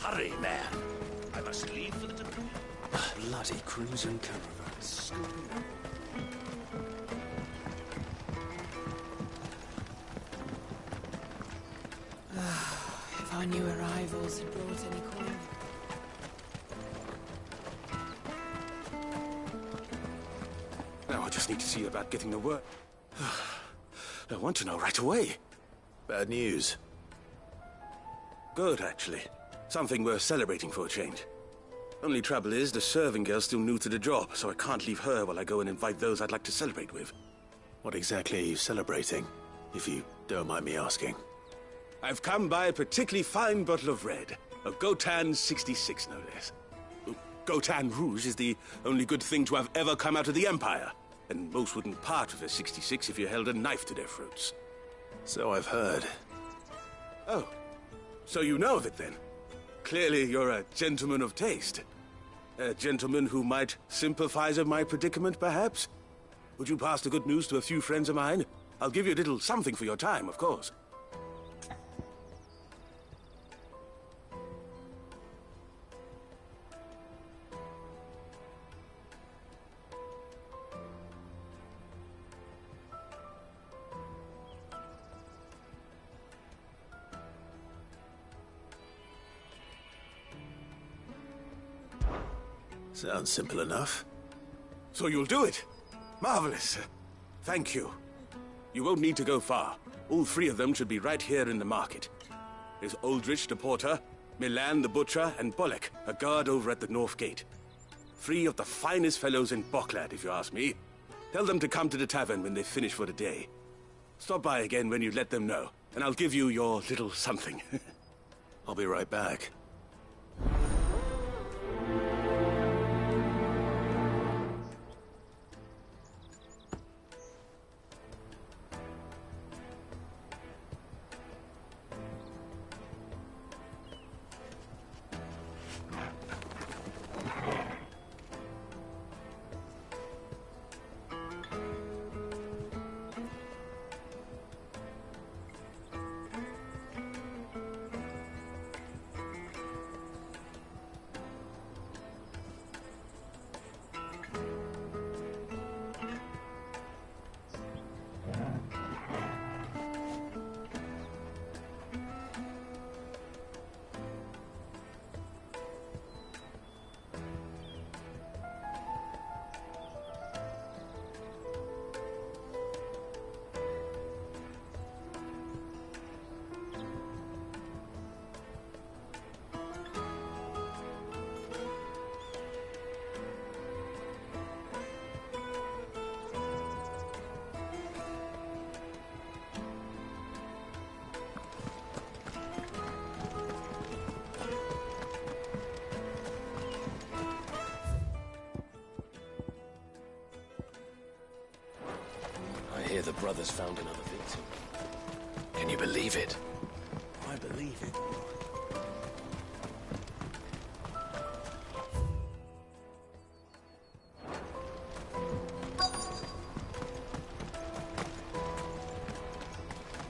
Hurry, man. I must leave for the... Bloody crimson caravans. If our new arrivals had brought any coin. Now I just need to see about getting the work. I want to know right away. Bad news. Good, actually. Something worth celebrating for a change. Only trouble is, the serving girl's still new to the job, so I can't leave her while I go and invite those I'd like to celebrate with. What exactly are you celebrating, if you don't mind me asking? I've come by a particularly fine bottle of red. A Gotan 66, no less. Gotan Rouge is the only good thing to have ever come out of the Empire. And most wouldn't part with a 66 if you held a knife to their throats. So I've heard. Oh, so you know of it then? Clearly you're a gentleman of taste. A gentleman who might sympathize with my predicament, perhaps? Would you pass the good news to a few friends of mine? I'll give you a little something for your time, of course. Sounds simple enough. So you'll do it? Marvelous. Thank you. You won't need to go far. All three of them should be right here in the market. There's Aldrich the porter, Milan the butcher, and Bolek, a guard over at the north gate. Three of the finest fellows in Boklad, if you ask me. Tell them to come to the tavern when they finish for the day. Stop by again when you let them know, and I'll give you your little something. I'll be right back. The brothers found another victim. Can you believe it? I believe it.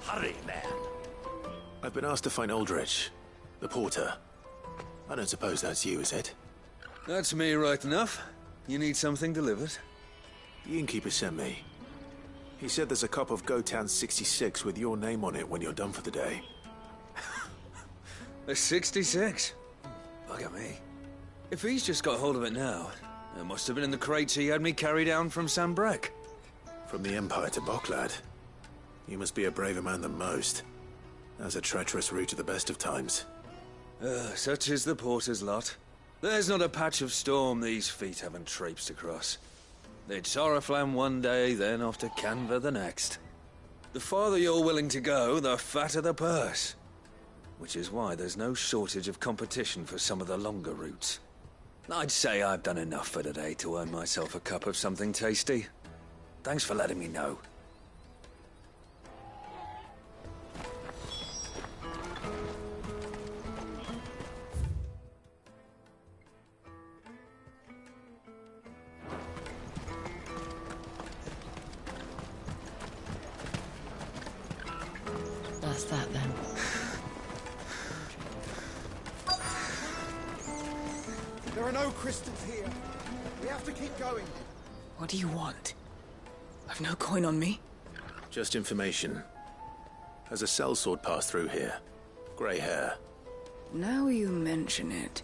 Hurry, man. I've been asked to find Aldrich, the porter. I don't suppose that's you, is it? That's me right enough. You need something delivered? The innkeeper sent me. He said there's a cup of Gotan 66 with your name on it when you're done for the day. A 66? Bugger me. If he's just got hold of it now, it must have been in the crates he had me carry down from Sambrek. From the Empire to Boklad. You must be a braver man than most. That's a treacherous route at the best of times. Such is the porter's lot. There's not a patch of storm these feet haven't traipsed across. It's Oriflamme one day, then off to Canva the next. The farther you're willing to go, the fatter the purse. Which is why there's no shortage of competition for some of the longer routes. I'd say I've done enough for today to earn myself a cup of something tasty. Thanks for letting me know. That's that then. There are no crystals here. We have to keep going. What do you want? I've no coin on me. Just information. Has a sellsword passed through here? Grey hair. Now you mention it.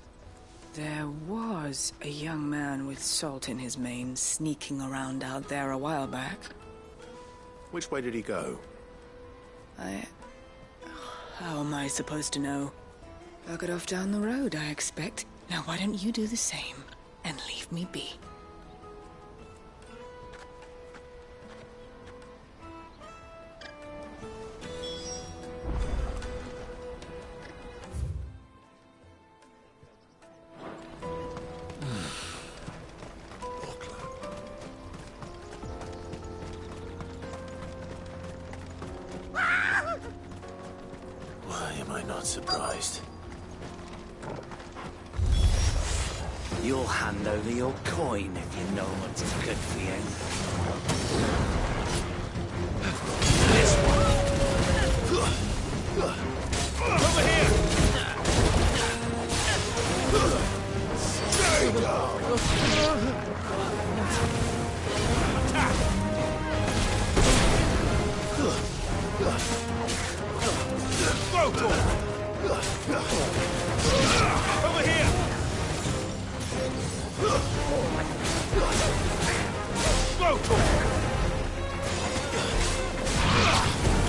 There was a young man with salt in his mane sneaking around out there a while back. Which way did he go? How am I supposed to know? Buggered off down the road, I expect. Now why don't you do the same and leave me be? Why am I not surprised? You'll hand over your coin if you know what's good for you. This one. Over here! Over here!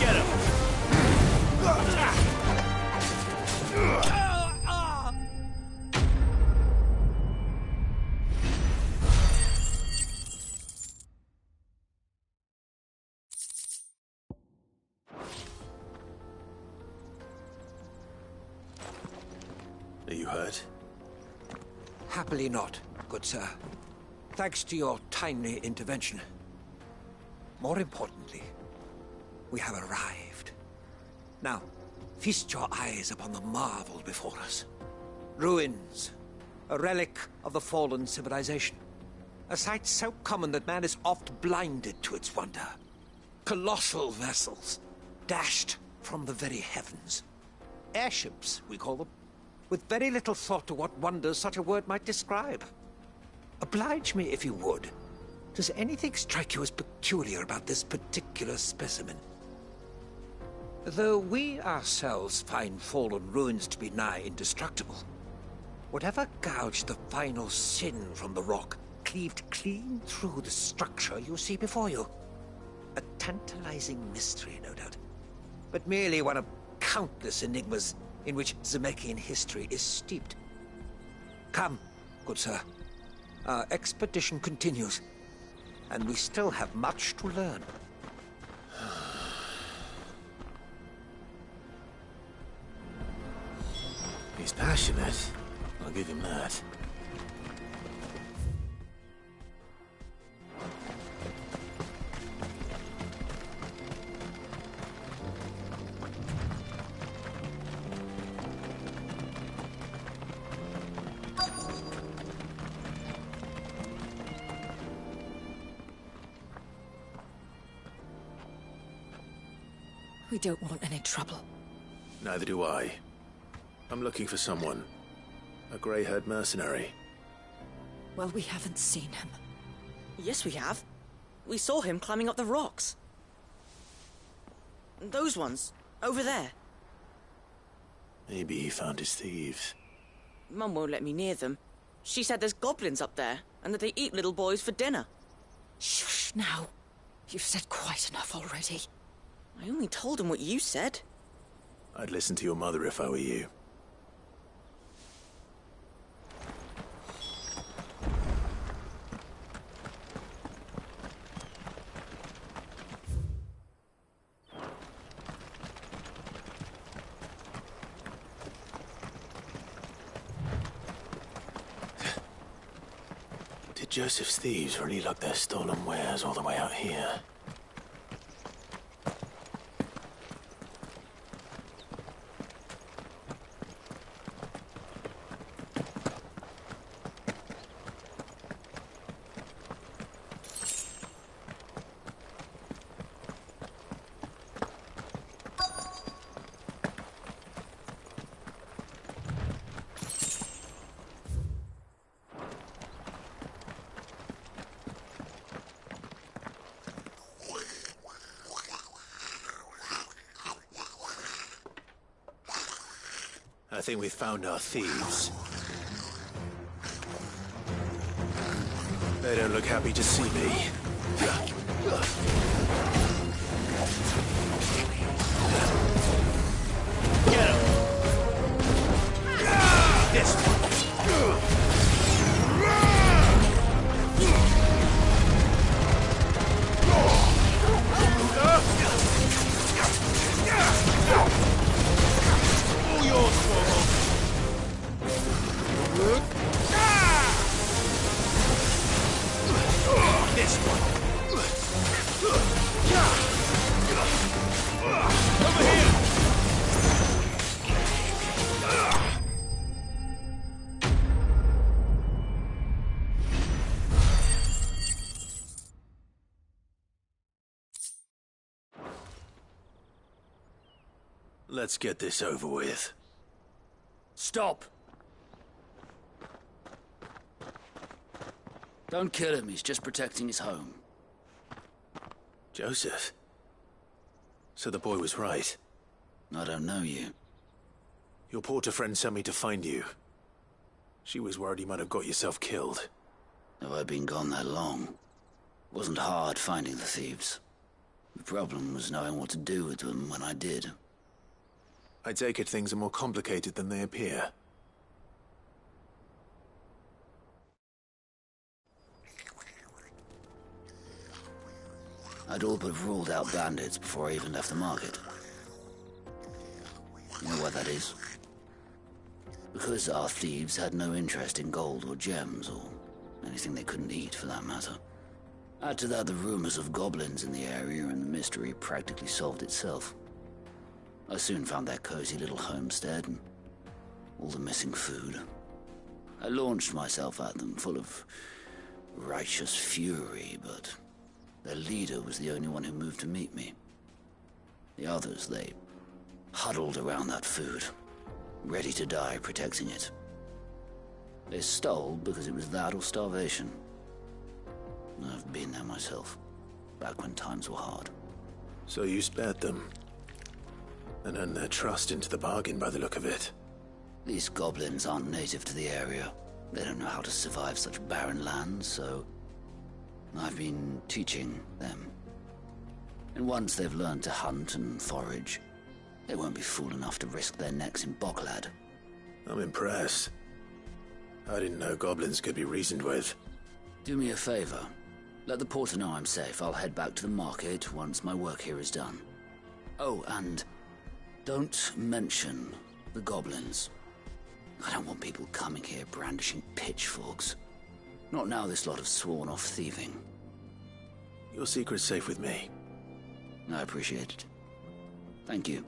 Get him! Are you hurt? Happily not, good sir. Thanks to your timely intervention. More importantly, we have arrived. Now, feast your eyes upon the marvel before us. Ruins, a relic of the fallen civilization. A sight so common that man is oft blinded to its wonder. Colossal vessels, dashed from the very heavens. Airships, we call them, with very little thought to what wonders such a word might describe. Oblige me if you would. Does anything strike you as peculiar about this particular specimen? Though we ourselves find fallen ruins to be nigh indestructible, whatever gouged the final sin from the rock cleaved clean through the structure you see before you. A tantalizing mystery, no doubt, but merely one of countless enigmas in which Zemeckis history is steeped. Come, good sir. Our expedition continues, and we still have much to learn. He's passionate. I'll give him that. We don't want any trouble. Neither do I. I'm looking for someone. A grey-haired mercenary. Well, we haven't seen him. Yes, we have. We saw him climbing up the rocks. Those ones, over there. Maybe he found his thieves. Mum won't let me near them. She said there's goblins up there, and that they eat little boys for dinner. Shush now. You've said quite enough already. I only told him what you said. I'd listen to your mother if I were you. Did Joseph's thieves really lug their stolen wares all the way out here? I think we've found our thieves. They don't look happy to see me. Get him! This one! All yours, Squabble! This one! Over here! Let's get this over with. Stop! Don't kill him, he's just protecting his home. Joseph? So the boy was right. I don't know you. Your porter friend sent me to find you. She was worried you might have got yourself killed. Have I been gone that long? Wasn't hard finding the thieves. The problem was knowing what to do with them when I did. I take it things are more complicated than they appear. I'd all but ruled out bandits before I even left the market. You know why that is? Because our thieves had no interest in gold or gems, or anything they couldn't eat for that matter. Add to that the rumors of goblins in the area, and the mystery practically solved itself. I soon found their cozy little homestead and all the missing food. I launched myself at them, full of righteous fury, but their leader was the only one who moved to meet me. The others, they huddled around that food, ready to die protecting it. They stole because it was that or starvation. I've been there myself, back when times were hard. So you spared them? And earned their trust into the bargain by the look of it. These goblins aren't native to the area. They don't know how to survive such barren lands, so I've been teaching them. And once they've learned to hunt and forage, they won't be fool enough to risk their necks in Boklad. I'm impressed. I didn't know goblins could be reasoned with. Do me a favor. Let the porter know I'm safe. I'll head back to the market once my work here is done. Oh, and don't mention the goblins. I don't want people coming here brandishing pitchforks. Not now this lot have sworn off thieving. Your secret's safe with me. I appreciate it. Thank you.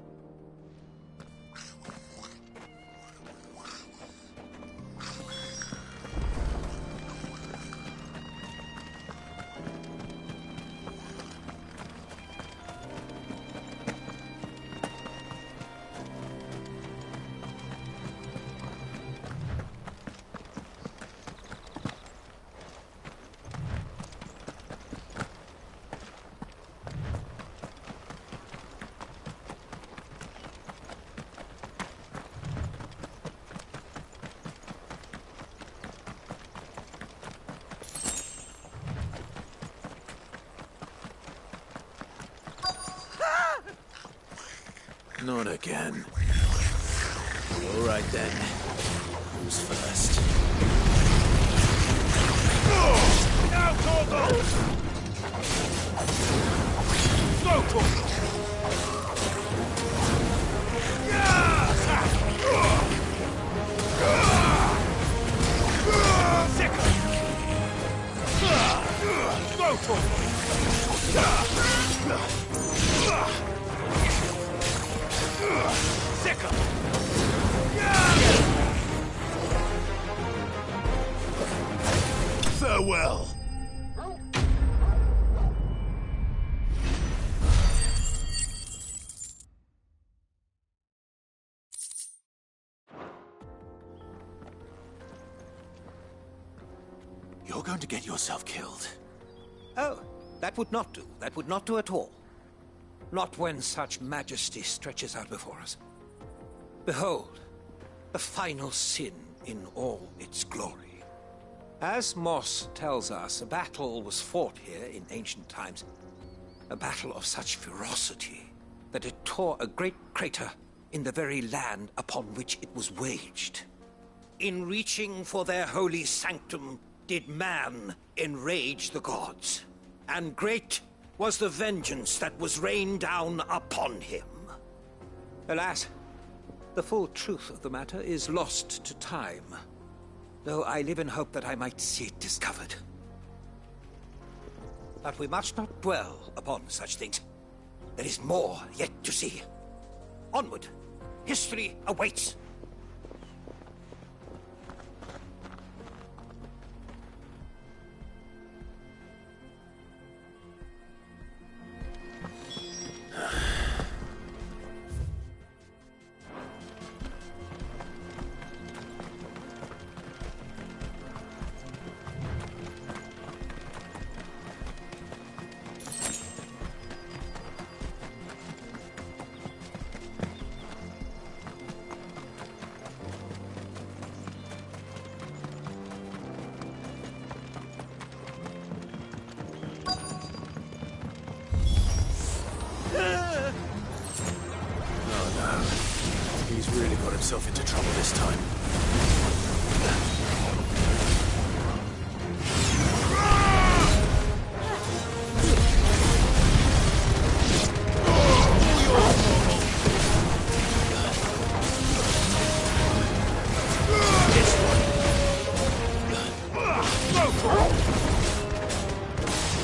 Not again. All right then. Who's first? Now, Torgo! Go, Torgo! Go, Torgo! Farewell. You're going to get yourself killed. Oh, that would not do. That would not do at all. Not when such majesty stretches out before us. Behold, the final sin in all its glory. As Moss tells us, a battle was fought here in ancient times. A battle of such ferocity that it tore a great crater in the very land upon which it was waged. In reaching for their holy sanctum did man enrage the gods, and great was the vengeance that was rained down upon him. Alas, the full truth of the matter is lost to time, though I live in hope that I might see it discovered. But we must not dwell upon such things. There is more yet to see. Onward! History awaits! He's really got himself into trouble this time.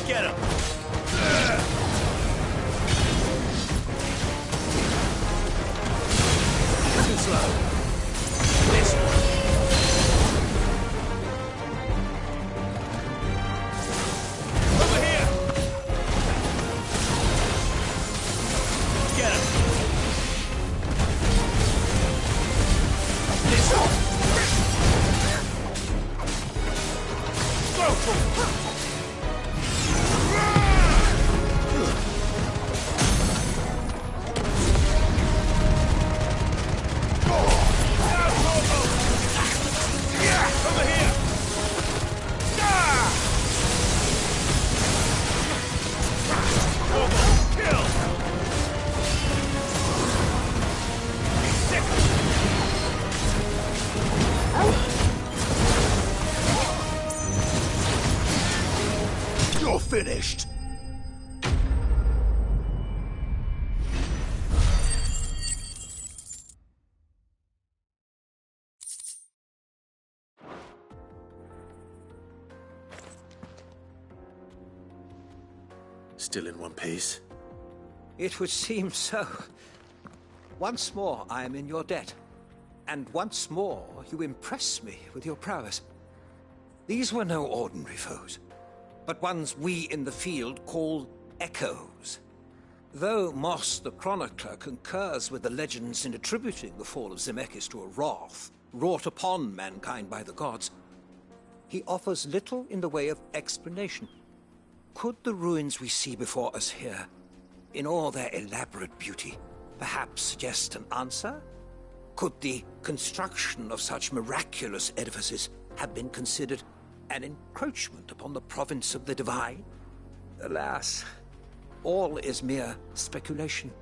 Get him! Too slow. This one. Over here! Get him! This one. Go for it! You're finished! Still in one piece? It would seem so. Once more I am in your debt, and once more you impress me with your prowess. These were no ordinary foes, but ones we in the field call echoes. Though Moss the Chronicler concurs with the legends in attributing the fall of Zemeckis to a wrath wrought upon mankind by the gods, he offers little in the way of explanation. Could the ruins we see before us here, in all their elaborate beauty, perhaps suggest an answer? Could the construction of such miraculous edifices have been considered an encroachment upon the province of the divine? Alas, all is mere speculation.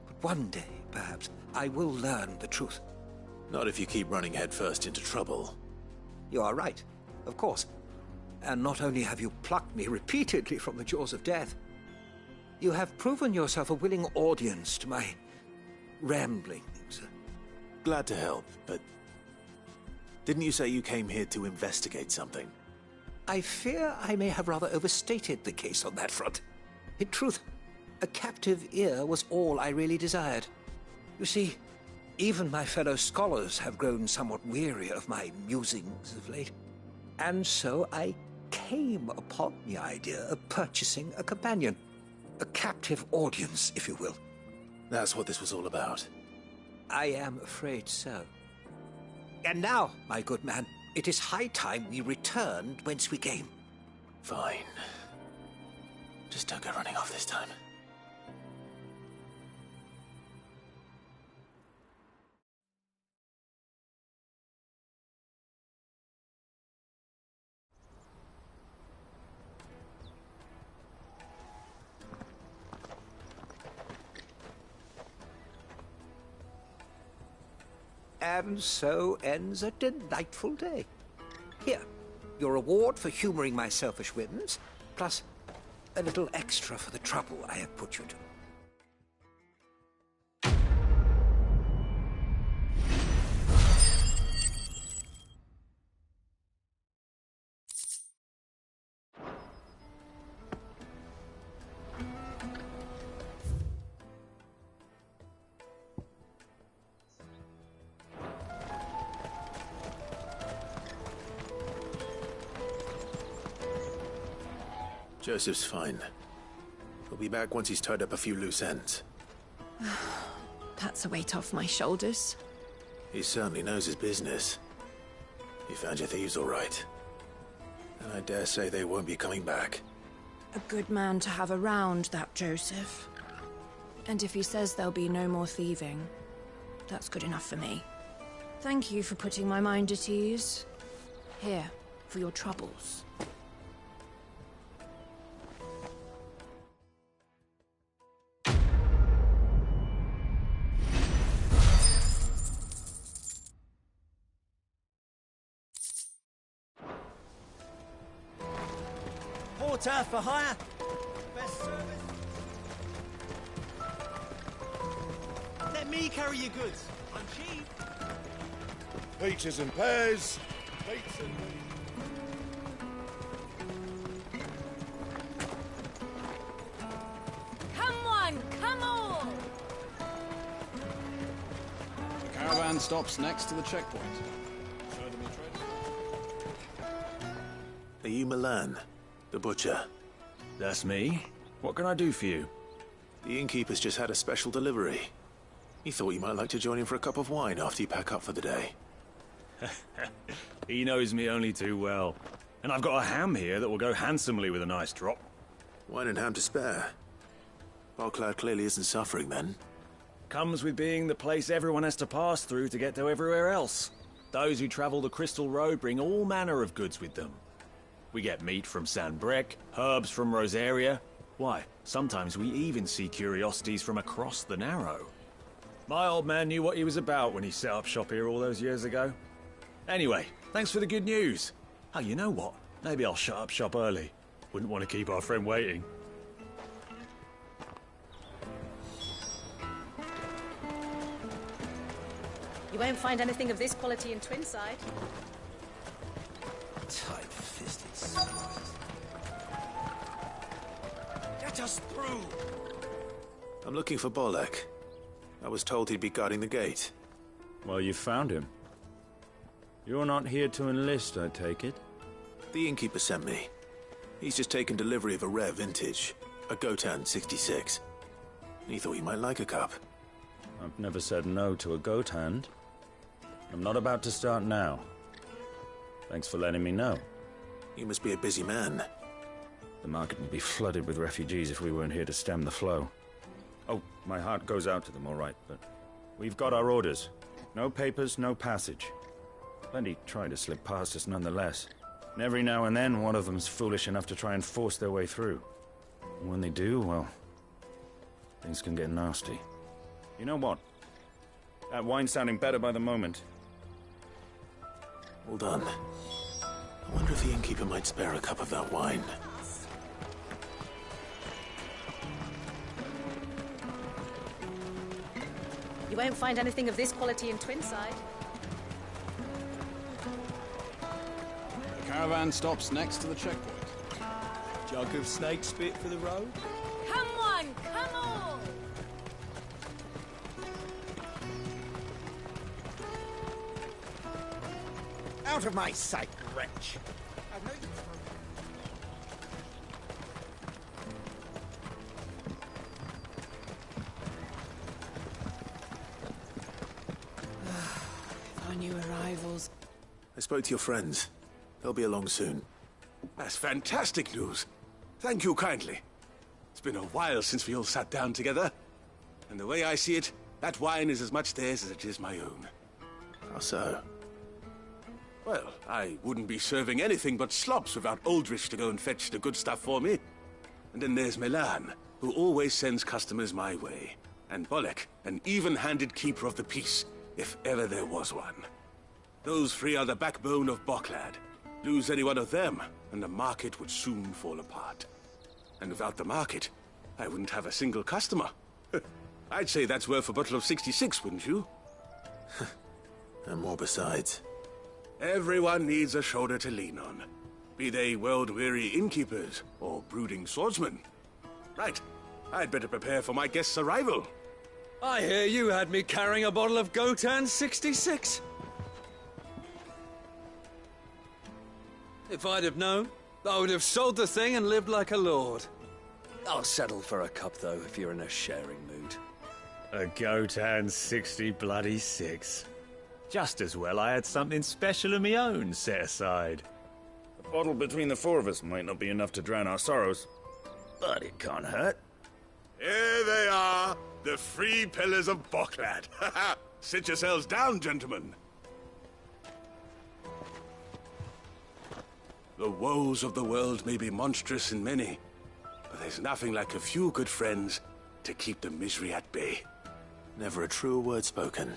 But one day, perhaps, I will learn the truth. Not if you keep running headfirst into trouble. You are right, of course. And not only have you plucked me repeatedly from the jaws of death, you have proven yourself a willing audience to my ramblings. Glad to help, but didn't you say you came here to investigate something? I fear I may have rather overstated the case on that front. In truth, a captive ear was all I really desired. You see, even my fellow scholars have grown somewhat weary of my musings of late. And so I came upon the idea of purchasing a companion. A captive audience, if you will. That's what this was all about. I am afraid so. And now, my good man, it is high time we returned whence we came. Fine. Just don't go running off this time. And so ends a delightful day. Here, your reward for humoring my selfish whims, plus a little extra for the trouble I have put you to. Joseph's fine. He'll be back once he's tied up a few loose ends. That's a weight off my shoulders. He certainly knows his business. You found your thieves all right. And I dare say they won't be coming back. A good man to have around, that Joseph. And if he says there'll be no more thieving, that's good enough for me. Thank you for putting my mind at ease. Here, for your troubles. Porter for hire. Best service. Let me carry your goods. I'm cheap. Peaches and pears. Peach and Come on, come on! The caravan stops next to the checkpoint. Show them your tread. Are you Milan, the butcher? That's me. What can I do for you? The innkeeper's just had a special delivery. He thought you might like to join him for a cup of wine after you pack up for the day. He knows me only too well. And I've got a ham here that will go handsomely with a nice drop. Wine and ham to spare. Barclay clearly isn't suffering then. Comes with being the place everyone has to pass through to get to everywhere else. Those who travel the Crystal Road bring all manner of goods with them. We get meat from San Brec, herbs from Rosaria. Why, sometimes we even see curiosities from across the Narrow. My old man knew what he was about when he set up shop here all those years ago. Anyway, thanks for the good news. Oh, you know what? Maybe I'll shut up shop early. Wouldn't want to keep our friend waiting. You won't find anything of this quality in Twinside. Tight-fisted spies. Get us through! I'm looking for Bolek. I was told he'd be guarding the gate. Well, you found him. You're not here to enlist, I take it? The innkeeper sent me. He's just taken delivery of a rare vintage, a Gotan 66. He thought you might like a cup. I've never said no to a goat hand. I'm not about to start now. Thanks for letting me know. You must be a busy man. The market would be flooded with refugees if we weren't here to stem the flow. Oh, my heart goes out to them, all right, but we've got our orders. No papers, no passage. Plenty try to slip past us nonetheless. And every now and then, one of them's foolish enough to try and force their way through. And when they do, well, things can get nasty. You know what? That wine's sounding better by the moment. Well done. I wonder if the innkeeper might spare a cup of that wine. You won't find anything of this quality in Twinside. The caravan stops next to the checkpoint. Jug of snake spit for the road. Come on, come on! Out of my sight, wretch! I know you... Our new arrivals. I spoke to your friends. They'll be along soon. That's fantastic news. Thank you kindly. It's been a while since we all sat down together. And the way I see it, that wine is as much theirs as it is my own. How so? Well, I wouldn't be serving anything but slops without Aldrich to go and fetch the good stuff for me. And then there's Milan, who always sends customers my way. And Bolek, an even-handed keeper of the peace. if ever there was one. Those three are the backbone of Boklad. Lose any one of them, and the market would soon fall apart. And without the market, I wouldn't have a single customer. I'd say that's worth a bottle of 66, wouldn't you? And more besides. Everyone needs a shoulder to lean on. Be they world-weary innkeepers or brooding swordsmen. Right. I'd better prepare for my guest's arrival. I hear you had me carrying a bottle of Gotan 66. If I'd have known, I would have sold the thing and lived like a lord. I'll settle for a cup, though, if you're in a sharing mood. A Gotan 66. Just as well I had something special of my own set aside. A bottle between the four of us might not be enough to drown our sorrows, but it can't hurt. Here they are, the three pillars of Boklad. Sit yourselves down, gentlemen. The woes of the world may be monstrous in many, but there's nothing like a few good friends to keep the misery at bay. Never a truer word spoken.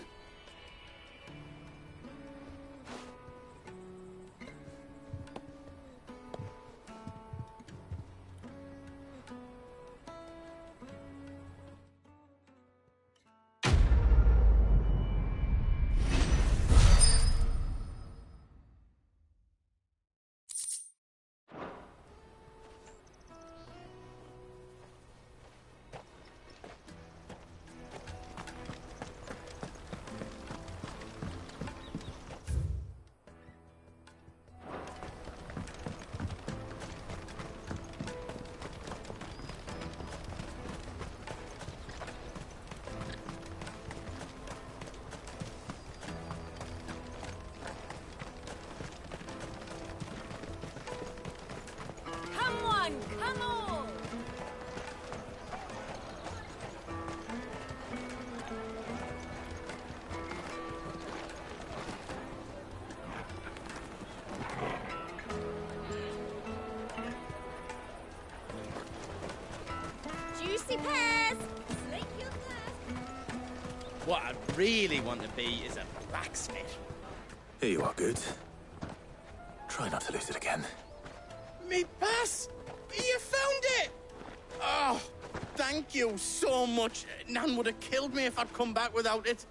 What I really want to be is a blacksmith. Here you are, good. Try not to lose it again. Me pass! You found it! Oh, thank you so much. Nan would have killed me if I'd come back without it.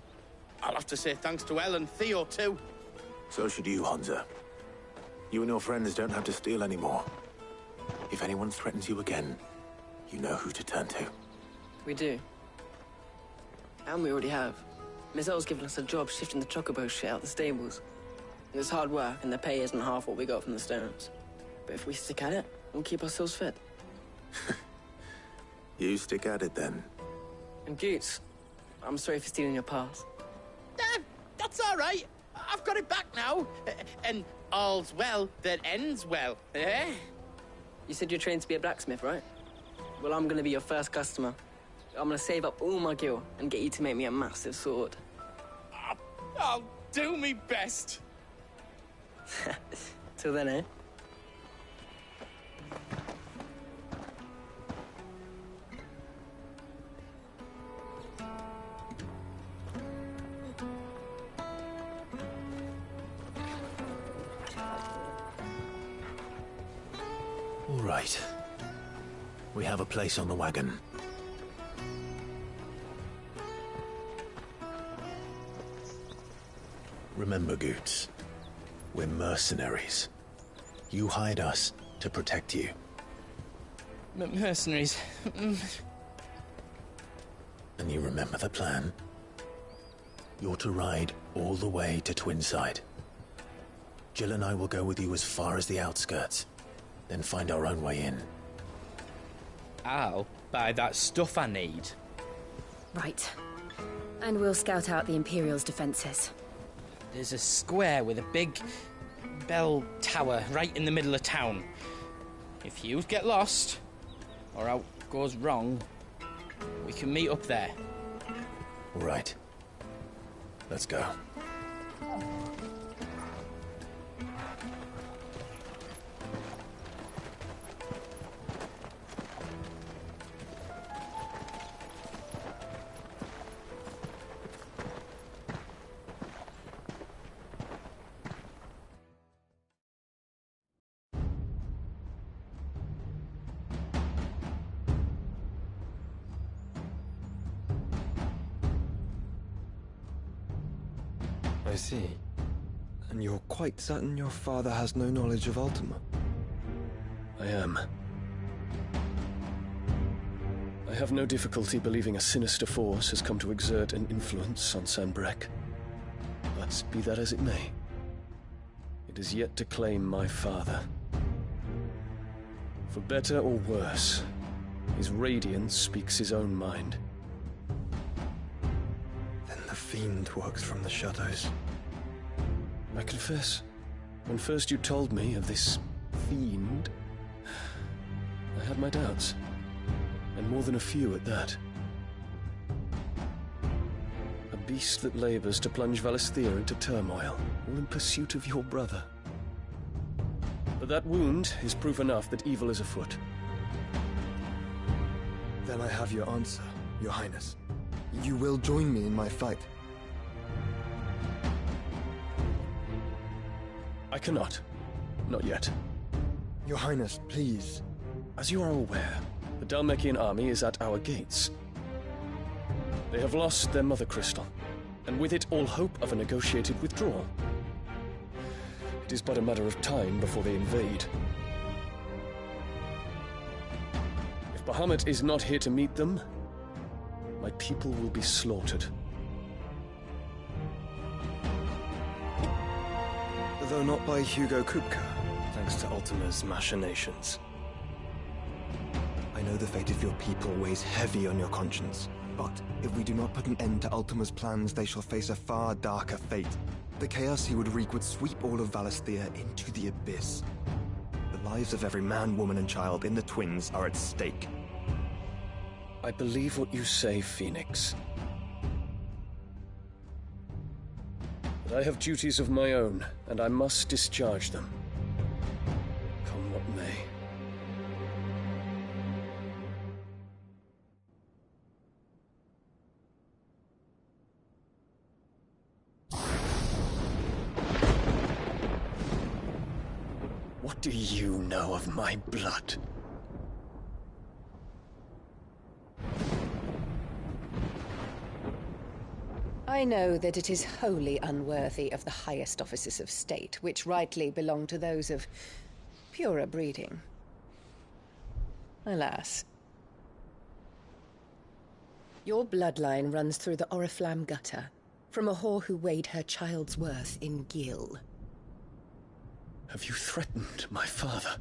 I'll have to say thanks to Elle and Theo, too. So should you, Hansa. You and your friends don't have to steal anymore. If anyone threatens you again, you know who to turn to. We do. And we already have. Miss L's given us a job shifting the chocobo shit out the stables. It's hard work, and the pay isn't half what we got from the Stones. But if we stick at it, we'll keep ourselves fit. You stick at it, then. And Goots, I'm sorry for stealing your pass. That's all right. I've got it back now. And all's well that ends well, eh? You said you're trained to be a blacksmith, right? Well, I'm gonna be your first customer. I'm gonna save up all my gil and get you to make me a massive sword. I'll do me best. Till then, eh? All right. We have a place on the wagon. Remember, Goots, we're mercenaries. You hired us to protect you. Mercenaries. And you remember the plan? You're to ride all the way to Twinside. Jill and I will go with you as far as the outskirts, then find our own way in. I'll buy that stuff I need. Right. And we'll scout out the Imperial's defenses. There's a square with a big bell tower right in the middle of town. If you get lost, or out goes wrong, we can meet up there. All right. Let's go. I see. And you're quite certain your father has no knowledge of Ultima? I am. I have no difficulty believing a sinister force has come to exert an influence on Sanbreque. But be that as it may, it is yet to claim my father. For better or worse, his radiance speaks his own mind. Then the Fiend works from the shadows. I confess, when first you told me of this Fiend, I had my doubts. And more than a few at that. A beast that labors to plunge Valisthea into turmoil, all in pursuit of your brother. But that wound is proof enough that evil is afoot. Then I have your answer, Your Highness. You will join me in my fight. I cannot. Not yet. Your Highness, please. As you are aware, the Dhalmekian army is at our gates. They have lost their mother crystal, and with it all hope of a negotiated withdrawal. It is but a matter of time before they invade. If Bahamut is not here to meet them, my people will be slaughtered. Though not by Hugo Kupka, thanks to Ultima's machinations. I know the fate of your people weighs heavy on your conscience, but if we do not put an end to Ultima's plans, they shall face a far darker fate. The chaos he would wreak would sweep all of Valisthea into the abyss. The lives of every man, woman, and child in the Twins are at stake. I believe what you say, Phoenix. But I have duties of my own, and I must discharge them. Come what may. What do you know of my blood? I know that it is wholly unworthy of the highest offices of state, which rightly belong to those of purer breeding. Alas. Your bloodline runs through the Oriflamme gutter, from a whore who weighed her child's worth in gil. Have you threatened my father?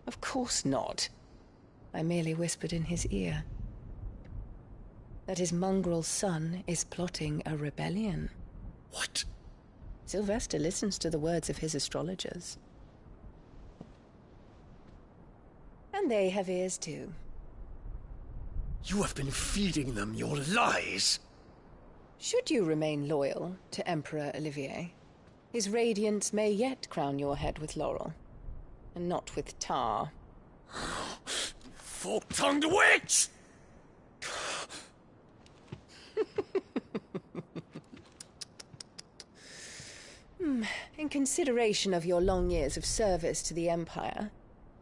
Of course not. I merely whispered in his ear that his mongrel son is plotting a rebellion. What? Sylvester listens to the words of his astrologers. And they have ears too. You have been feeding them your lies! Should you remain loyal to Emperor Olivier, his radiance may yet crown your head with laurel, and not with tar. Fork-tongued witch! In consideration of your long years of service to the Empire,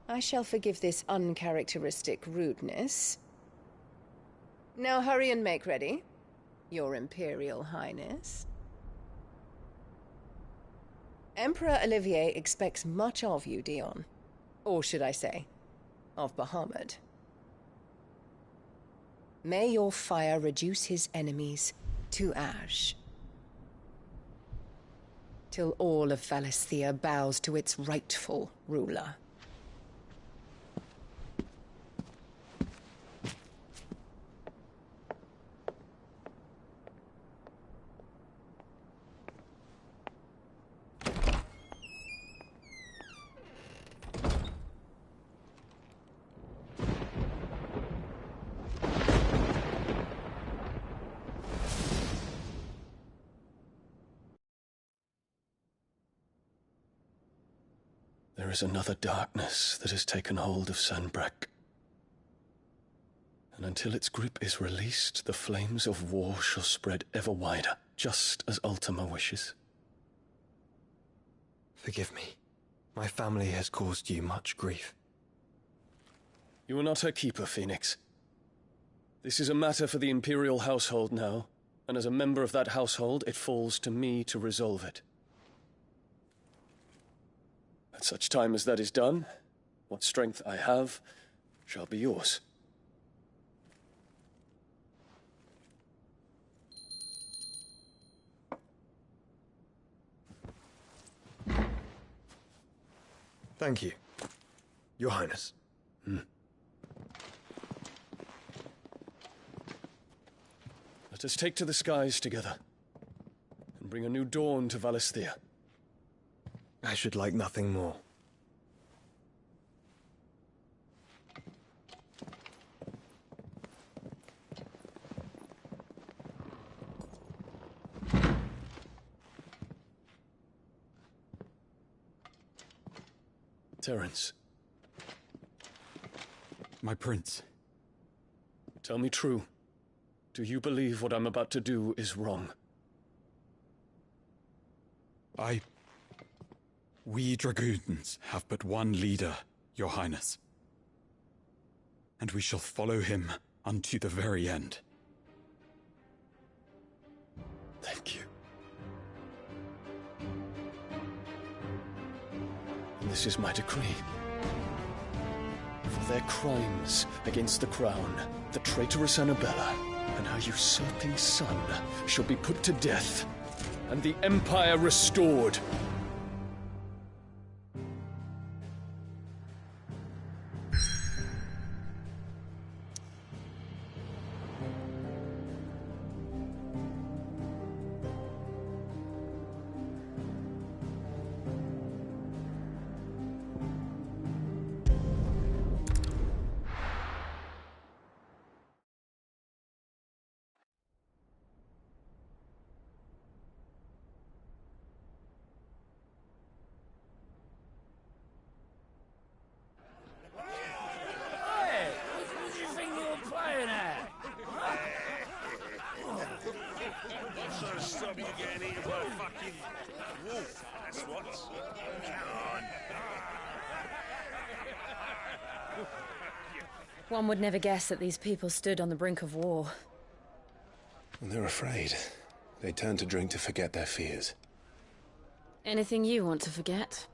I shall forgive this uncharacteristic rudeness. Now hurry and make ready, Your Imperial Highness. Emperor Olivier expects much of you, Dion. Or should I say, of Bahamut. May your fire reduce his enemies to ash, till all of Valisthea bows to its rightful ruler. There is another darkness that has taken hold of Sanbreque. And until its grip is released, the flames of war shall spread ever wider, just as Ultima wishes. Forgive me. My family has caused you much grief. You are not her keeper, Phoenix. This is a matter for the Imperial household now, and as a member of that household, it falls to me to resolve it. At such time as that is done, what strength I have shall be yours. Thank you, Your Highness. Let us take to the skies together, and bring a new dawn to Valisthea. I should like nothing more. Terence. My prince. Tell me true. Do you believe what I'm about to do is wrong? We dragoons have but one leader, Your Highness. And we shall follow him unto the very end. Thank you. And this is my decree. For their crimes against the crown, the traitorous Annabella and her usurping son shall be put to death, and the Empire restored. One would never guess that these people stood on the brink of war. They're afraid. They turn to drink to forget their fears. Anything you want to forget?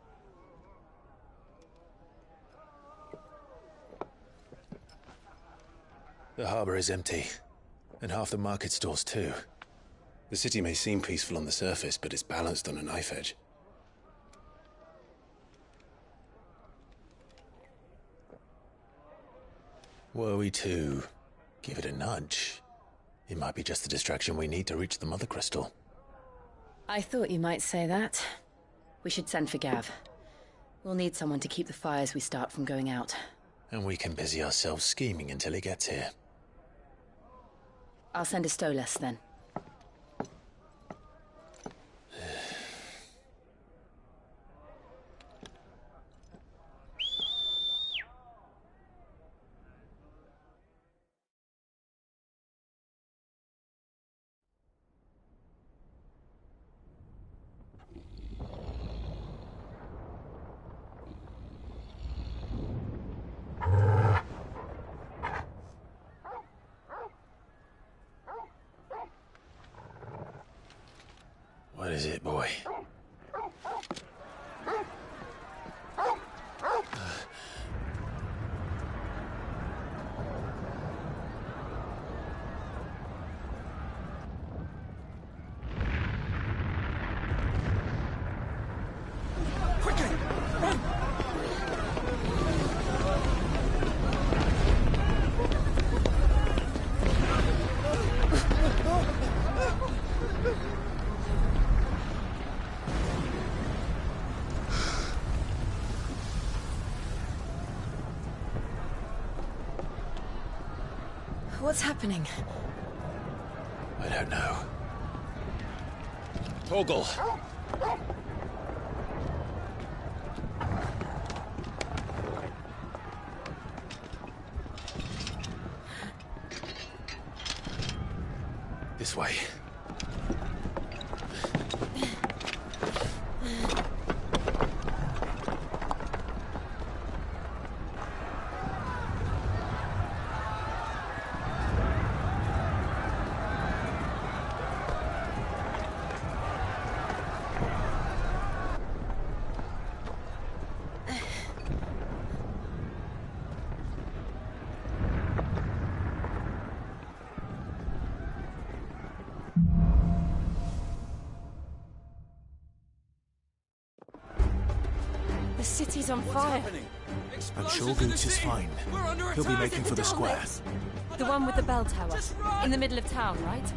The harbor is empty, and half the market stalls too. The city may seem peaceful on the surface, but it's balanced on a knife edge. Were we to give it a nudge, it might be just the distraction we need to reach the Mother Crystal. I thought you might say that. We should send for Gav. We'll need someone to keep the fires we start from going out. And we can busy ourselves scheming until he gets here. I'll send a Stolas then. What is it, boy? What's happening? I don't know. Torgal! This way. The city's on fire. I'm sure Goots is fine. He'll be making for the square. The one with the bell tower. In the middle of town, right?